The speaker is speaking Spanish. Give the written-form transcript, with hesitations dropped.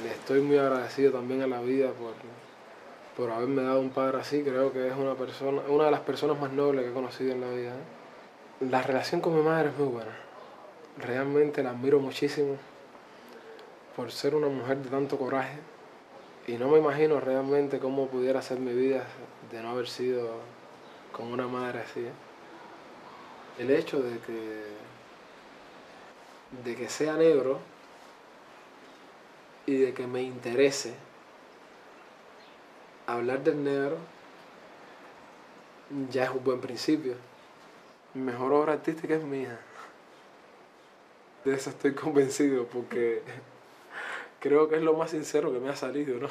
Le estoy muy agradecido también a la vida por haberme dado un padre así. Creo que es una de las personas más nobles que he conocido en la vida, ¿eh? La relación con mi madre es muy buena. Realmente la admiro muchísimo por ser una mujer de tanto coraje. Y no me imagino realmente cómo pudiera ser mi vida de no haber sido con una madre así, ¿eh? El hecho de que sea negro y de que me interese hablar del negro ya es un buen principio. Mi mejor obra artística es mi hija. De eso estoy convencido porque creo que es lo más sincero que me ha salido, ¿no?